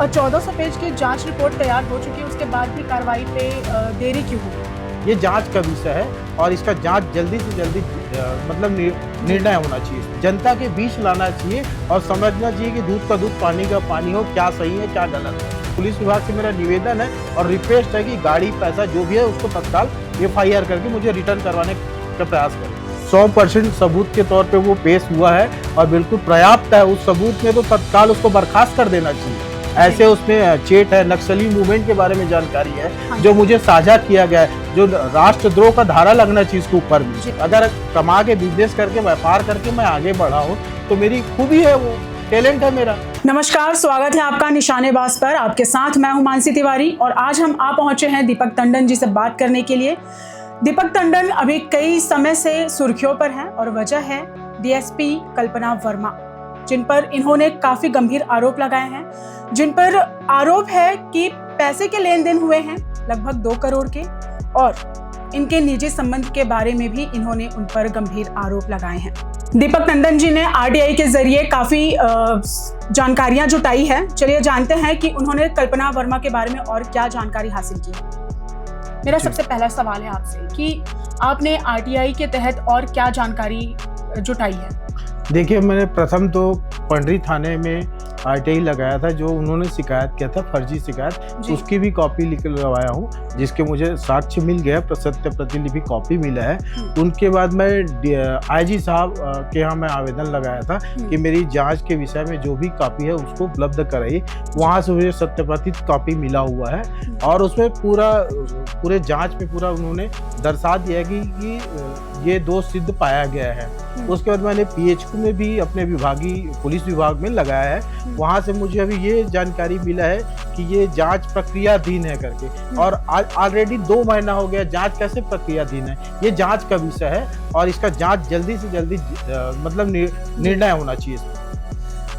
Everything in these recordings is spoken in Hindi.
1400 पेज की जांच रिपोर्ट तैयार हो चुकी है, उसके बाद भी कार्रवाई पे देरी क्यों हो रही? ये जांच का विषय है और इसका जांच जल्दी से जल्दी मतलब निर्णय होना चाहिए, जनता के बीच लाना चाहिए और समझना चाहिए कि दूध का दूध पानी का पानी हो, क्या सही है क्या गलत है। पुलिस विभाग से मेरा निवेदन है और रिक्वेस्ट है कि गाड़ी पैसा जो भी है उसको तत्काल FIR करके मुझे रिटर्न करवाने का प्रयास करें। 100% सबूत के तौर पे वो पेश हुआ है और बिल्कुल पर्याप्त है। उस सबूत में तो तत्काल उसको बर्खास्त कर देना चाहिए। ऐसे उसमें चेट है, नक्सली मूवमेंट के बारे में जानकारी है जो मुझे साझा किया गया है, जो राष्ट्रद्रोह का धारा लगना चाहिए इसके ऊपर भी। अगर कमा के बिजनेस करके व्यापार करके मैं आगे बढ़ा हूँ तो मेरी खूबी है, वो टैलेंट है मेरा। नमस्कार, स्वागत है आपका निशानेबाज पर। आपके साथ मैं हूं मानसी तिवारी और आज हम आ पहुंचे हैं दीपक टंडन जी से बात करने के लिए। दीपक टंडन अभी कई समय से सुर्खियों पर हैं और वजह है DSP कल्पना वर्मा, जिन पर इन्होंने काफी गंभीर आरोप लगाए हैं, जिन पर आरोप है कि पैसे के लेन देन हुए हैं लगभग 2 करोड़ के, और इनके निजी संबंध के बारे में भी इन्होंने उन पर गंभीर आरोप लगाए हैं। दीपक टंडन जी ने RTI के जरिए काफी जानकारियां जुटाई है। चलिए जानते हैं कि उन्होंने कल्पना वर्मा के बारे में और क्या जानकारी हासिल की। मेरा सबसे पहला सवाल है आपसे कि आपने RTI के तहत और क्या जानकारी जुटाई है? देखिए, मैंने प्रथम तो पंडरी थाने में RTI लगाया था, जो उन्होंने शिकायत किया था, फर्जी शिकायत, उसकी भी कॉपी लिखवाया हूँ, जिसके मुझे साक्ष्य मिल गया, सत्य प्रतिलिपि कॉपी मिला है। उनके बाद मैं IG साहब के यहाँ मैं आवेदन लगाया था कि मेरी जांच के विषय में जो भी कॉपी है उसको उपलब्ध कराइए। वहाँ से मुझे सत्यापित कॉपी मिला हुआ है और उसमें पूरे जांच में पूरा उन्होंने दर्शा दिया कि ये दोष सिद्ध पाया गया है। उसके बाद मैंने PHQ में भी अपने विभागीय पुलिस विभाग में लगाया है। वहाँ से मुझे अभी ये जानकारी मिला है कि ये जांच प्रक्रियाधीन है करके, और ऑलरेडी 2 महीना हो गया। जांच कैसे प्रक्रियाधीन है? ये जांच का विषय है और इसका जांच जल्दी से जल्दी मतलब निर्णय होना चाहिए।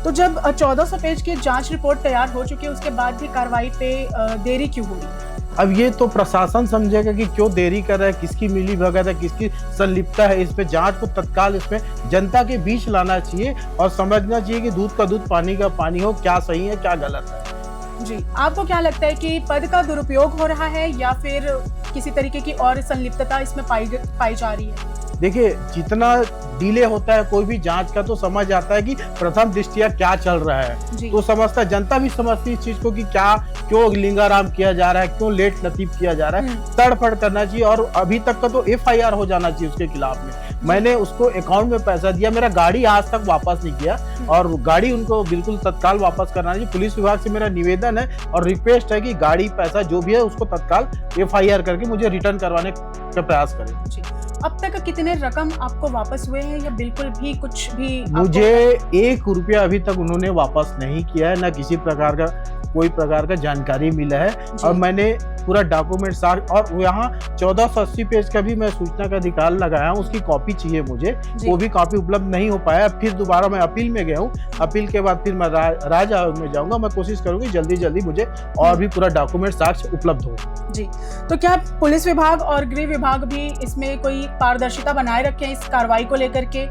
तो जब 1400 पेज की जांच रिपोर्ट तैयार हो चुकी है, उसके बाद भी कार्रवाई पे देरी क्यों हो रही है? अब ये तो प्रशासन समझेगा कि क्यों देरी कर रहा है, किसकी मिली भगत है, किसकी संलिप्तता है। इस पे जांच को तत्काल इसमें जनता के बीच लाना चाहिए और समझना चाहिए कि दूध का दूध पानी का पानी हो, क्या सही है क्या गलत है। जी, आपको क्या लगता है कि पद का दुरुपयोग हो रहा है या फिर किसी तरीके की और संलिप्तता इसमें पाई जा रही है? देखिए, जितना डिले होता है कोई भी जांच का तो समझ आता है कि प्रथम दृष्टिया क्या चल रहा है, तो समझता है, जनता भी समझती है इस चीज को कि क्यों लिंगाराम किया जा रहा है, क्यों लेट लतीफ किया जा रहा है। तड़फड़ करना चाहिए और अभी तक का तो FIR हो जाना चाहिए उसके खिलाफ में। मैंने उसको अकाउंट में पैसा दिया, मेरा गाड़ी आज तक वापस नहीं किया और गाड़ी उनको बिल्कुल तत्काल वापस करना चाहिए। पुलिस विभाग से मेरा निवेदन है और रिक्वेस्ट है कि गाड़ी पैसा जो भी है उसको तत्काल FIR करके मुझे रिटर्न करवाने का प्रयास करें। अब तक कितने रकम आपको वापस हुए हैं या बिल्कुल भी कुछ भी? मुझे 1 रुपया अभी तक उन्होंने वापस नहीं किया है, ना किसी प्रकार का कोई प्रकार का जानकारी मिला है। और मैंने पूरा डॉक्यूमेंट साथ, और यहाँ 1480 पेज का भी मैं सूचना का अधिकार लगाया हूँ, उसकी कॉपी चाहिए मुझे, वो भी कॉपी उपलब्ध नहीं हो पाया। फिर दोबारा मैं अपील में गया हूँ, अपील के बाद फिर मैं राज्य आयोग में जाऊँगा। मैं कोशिश करूँगी जल्दी मुझे और भी पूरा डॉक्यूमेंट साक्ष्य उपलब्ध हो। जी, तो क्या पुलिस विभाग और गृह विभाग भी इसमें कोई पारदर्शिता बनाए रखे हैं इस कार्रवाई को लेकर के?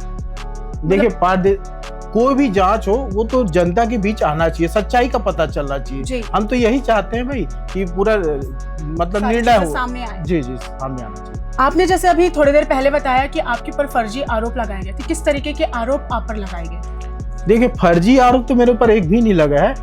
देखिए, कोई भी जांच हो वो तो जनता के बीच आना चाहिए, सच्चाई का पता चलना चाहिए। हम तो यही चाहते हैं भाई कि पूरा मतलब निर्णय हो, सामने आए। जी सामने आना चाहिए। आपने जैसे अभी थोड़ी देर पहले बताया कि आपके ऊपर फर्जी आरोप लगाए गए थे, किस तरीके के आरोप आप पर लगाए गए? देखिए, फर्जी आरोप तो मेरे ऊपर एक भी नहीं लगा है,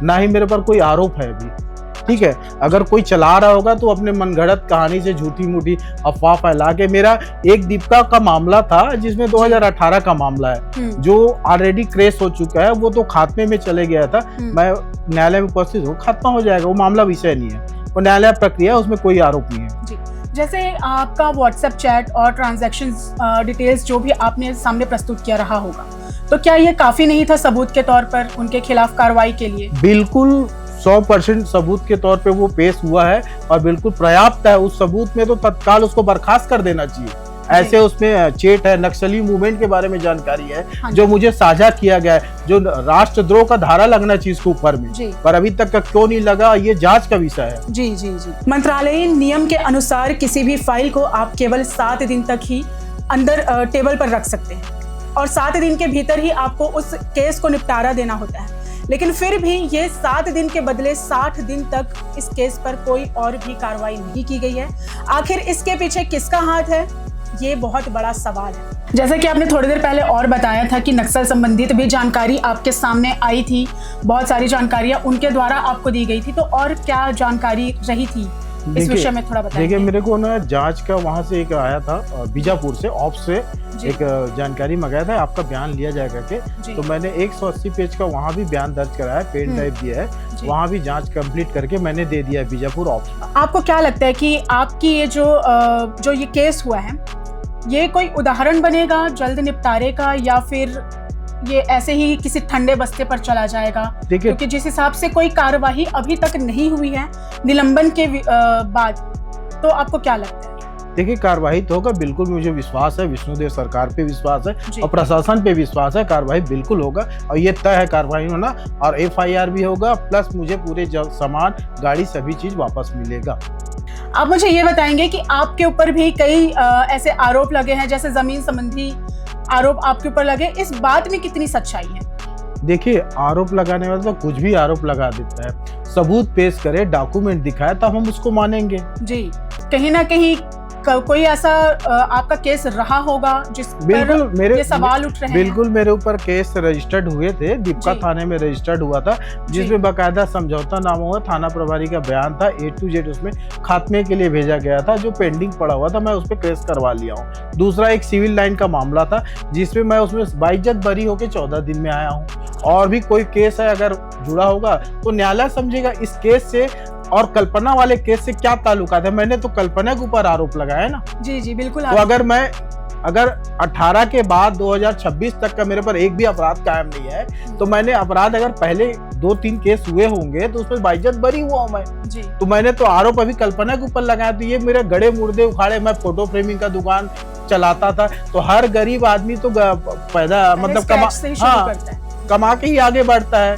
ना ही मेरे ऊपर कोई आरोप है अभी। ठीक है, अगर कोई चला रहा होगा तो अपने मनगढ़ंत कहानी से झूठी मूठी अफवाह फैला के। मेरा एक दीपिका का मामला था जिसमें 2018 का मामला है, जो ऑलरेडी क्रेश हो चुका है, वो तो खात्मे में चले गया था। मैं न्यायालय में उपस्थित हूँ, खात्मा हो जाएगा, वो मामला विषय नहीं है, वो न्यायालय प्रक्रिया, उसमें कोई आरोप नहीं है। जी, जैसे आपका व्हाट्सएप चैट और ट्रांजैक्शन डिटेल्स जो भी आपने सामने प्रस्तुत किया रहा होगा, तो क्या ये काफी नहीं था सबूत के तौर पर उनके खिलाफ कार्रवाई के लिए? बिल्कुल 100% सबूत के तौर पे वो पेश हुआ है और बिल्कुल पर्याप्त है। उस सबूत में तो तत्काल उसको बर्खास्त कर देना चाहिए। ऐसे उसमें चेट है, नक्सली मूवमेंट के बारे में जानकारी है जो मुझे साझा किया गया है, जो राष्ट्रद्रोह का धारा लगना चाहिए इसके ऊपर में, पर अभी तक का क्यों नहीं लगा, ये जांच का विषय है। जी। मंत्रालयीन नियम के अनुसार किसी भी फाइल को आप केवल 7 दिन तक ही अंदर टेबल पर रख सकते हैं और 7 दिन के भीतर ही आपको उस केस को निपटारा देना होता है। लेकिन फिर भी ये 7 दिन के बदले 60 दिन तक इस केस पर कोई और भी कार्रवाई नहीं की गई है। आखिर इसके पीछे किसका हाथ है, ये बहुत बड़ा सवाल है। जैसा कि आपने थोड़ी देर पहले और बताया था कि नक्सल संबंधित भी जानकारी आपके सामने आई थी, बहुत सारी जानकारियां उनके द्वारा आपको दी गई थी, तो और क्या जानकारी रही थी इस विषय में थोड़ा बताइए। देखिए, मेरे को ना जांच का वहाँ से एक आया था, बीजापुर से ऑफ से एक जानकारी मंगाया था, आपका बयान लिया जाएगा के, तो मैंने 180 पेज का वहाँ भी बयान दर्ज कराया, पेन ड्राइव दिया है, वहाँ भी जांच कंप्लीट करके मैंने दे दिया है बीजापुर ऑफ। आपको क्या लगता है कि आपकी ये जो ये केस हुआ है, ये कोई उदाहरण बनेगा जल्द निपटारे का, या फिर ये ऐसे ही किसी ठंडे बस्ते पर चला जाएगा? क्योंकि जिस हिसाब से कोई कार्यवाही अभी तक नहीं हुई है निलंबन के बाद, तो आपको क्या लगता है? देखिए, कार्रवाई तो होगा, बिल्कुल मुझे विश्वास है, विष्णुदेव सरकार पे विश्वास है और प्रशासन पे विश्वास है, कार्रवाई बिल्कुल होगा और ये तय है कार्रवाई होना, और FIR भी होगा, प्लस मुझे पूरे सामान, गाड़ी, सभी चीज वापस मिलेगा। आप मुझे ये बताएंगे कि आपके ऊपर भी कई ऐसे आरोप लगे हैं, जैसे जमीन संबंधी आरोप आपके ऊपर लगे, इस बात में कितनी सच्चाई है? देखिए, आरोप लगाने वाला तो कुछ भी आरोप लगा देता है, सबूत पेश करे, डॉक्यूमेंट दिखाए तब हम उसको मानेंगे। जी, कहीं ना कहीं कोई ऐसा आपका केस रहा होगा जिस पर ये सवाल उठ रहे हैं? बिल्कुल, मेरे ऊपर केस रजिस्टर्ड हुए थे, दीपका थाने में रजिस्टर्ड हुआ था, जिसमें बाकायदा समझौता नामा हुआ, थाना प्रभारी का बयान था, A to Z उसमें खात्मे के लिए भेजा गया था, जो पेंडिंग पड़ा हुआ था, मैं उस पर केस करवा लिया हूँ। दूसरा एक सिविल लाइन का मामला था, जिसमें मैं उसमें बाइज्जत बरी होकर 14 दिन में आया हूँ। और भी कोई केस है अगर जुड़ा होगा तो न्यायालय समझेगा इस केस से और कल्पना वाले केस से क्या ताल्लुकात है। मैंने तो कल्पना के ऊपर आरोप लगाया ना। जी जी बिल्कुल। तो अगर 18 के बाद 2026 तक का मेरे पर एक भी अपराध कायम नहीं है, तो मैंने अपराध अगर पहले 2-3 केस हुए होंगे तो उसमें बाइज्जत बरी हुआ हूं मैं जी। तो मैंने तो आरोप अभी कल्पना के ऊपर लगाया। तो ये मेरे गड़े मुर्दे उखाड़े, मैं फोटो फ्रेमिंग का दुकान चलाता था, तो हर गरीब आदमी तो पैदा मतलब कमा के ही आगे बढ़ता है।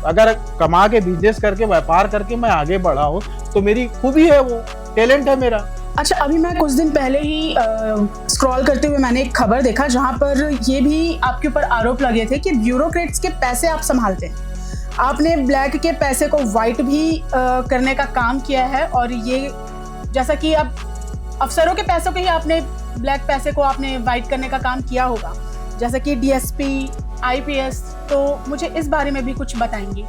अगर कमा के बिजनेस करके व्यापार करके मैं आगे बढ़ा हूँ तो मेरी खूबी है, वो टैलेंट है मेरा। अच्छा, अभी मैं कुछ दिन पहले ही स्क्रॉल करते हुए मैंने एक खबर देखा जहां पर ये भी आपके ऊपर आरोप लगे थे कि ब्यूरोक्रेट्स के पैसे आप संभालते हैं। आपने ब्लैक के पैसे को वाइट भी करने का काम किया है, और ये जैसा कि अब अफसरों के पैसों के ही आपने ब्लैक पैसे को आपने वाइट करने का काम किया होगा, जैसे कि DSP, IPS। तो मुझे इस बारे में भी कुछ बताएंगे।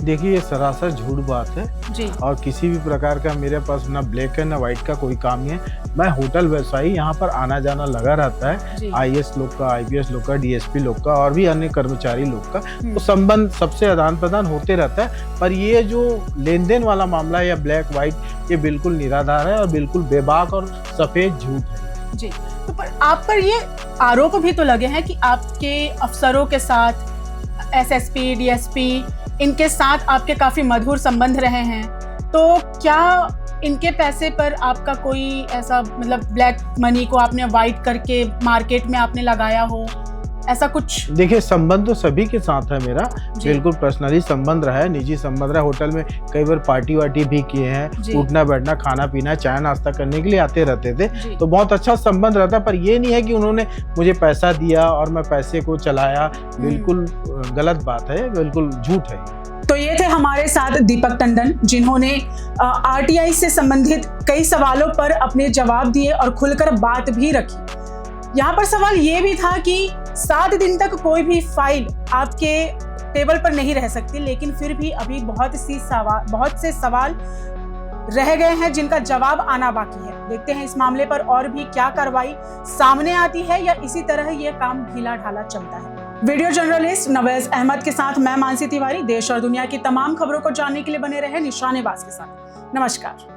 देखिए, ये सरासर झूठ बात है जी। और किसी भी प्रकार का मेरे पास ना ब्लैक है ना व्हाइट का कोई काम नहीं है। मैं होटल व्यवसायी, यहाँ पर आना जाना लगा रहता है, IAS लोग का, IPS लोग का, DSP लोग का और भी अन्य कर्मचारी लोग का, तो संबंध सबसे आदान प्रदान होते रहता है। पर ये जो लेन देन वाला मामला है या ब्लैक व्हाइट, ये बिल्कुल निराधार है और बिल्कुल बेबाक और सफेद झूठ है जी। तो पर आप पर ये आरोप भी तो लगे हैं कि आपके अफसरों के साथ SSP, DSP, इनके साथ आपके काफी मधुर संबंध रहे हैं, तो क्या इनके पैसे पर आपका कोई ऐसा मतलब ब्लैक मनी को आपने वाइट करके मार्केट में आपने लगाया हो, ऐसा कुछ? देखिए, संबंध तो सभी के साथ है मेरा, बिल्कुल पर्सनली संबंध रहा है, निजी संबंध रहा है। होटल में कई बार पार्टी वार्टी भी किए हैं, उठना बैठना, खाना पीना, चाय नाश्ता करने के लिए आते रहते थे, तो बहुत अच्छा संबंध रहता है। पर ये नहीं है कि उन्होंने मुझे पैसा दिया और मैं पैसे को चलाया, बिल्कुल गलत बात है, बिल्कुल झूठ है। तो ये थे हमारे साथ दीपक टंडन, जिन्होंने RTI से संबंधित कई सवालों पर अपने जवाब दिए और खुलकर बात भी रखी। यहाँ पर सवाल ये भी था कि 7 दिन तक कोई भी फाइल आपके टेबल पर नहीं रह सकती, लेकिन फिर भी अभी बहुत से सवाल रह गए हैं जिनका जवाब आना बाकी है। देखते हैं इस मामले पर और भी क्या कार्रवाई सामने आती है या इसी तरह ये काम ढीला ढाला चलता है। वीडियो जर्नलिस्ट नवेज अहमद के साथ मैं मानसी तिवारी। देश और दुनिया की तमाम खबरों को जानने के लिए बने रहे निशानेबाज के साथ। नमस्कार।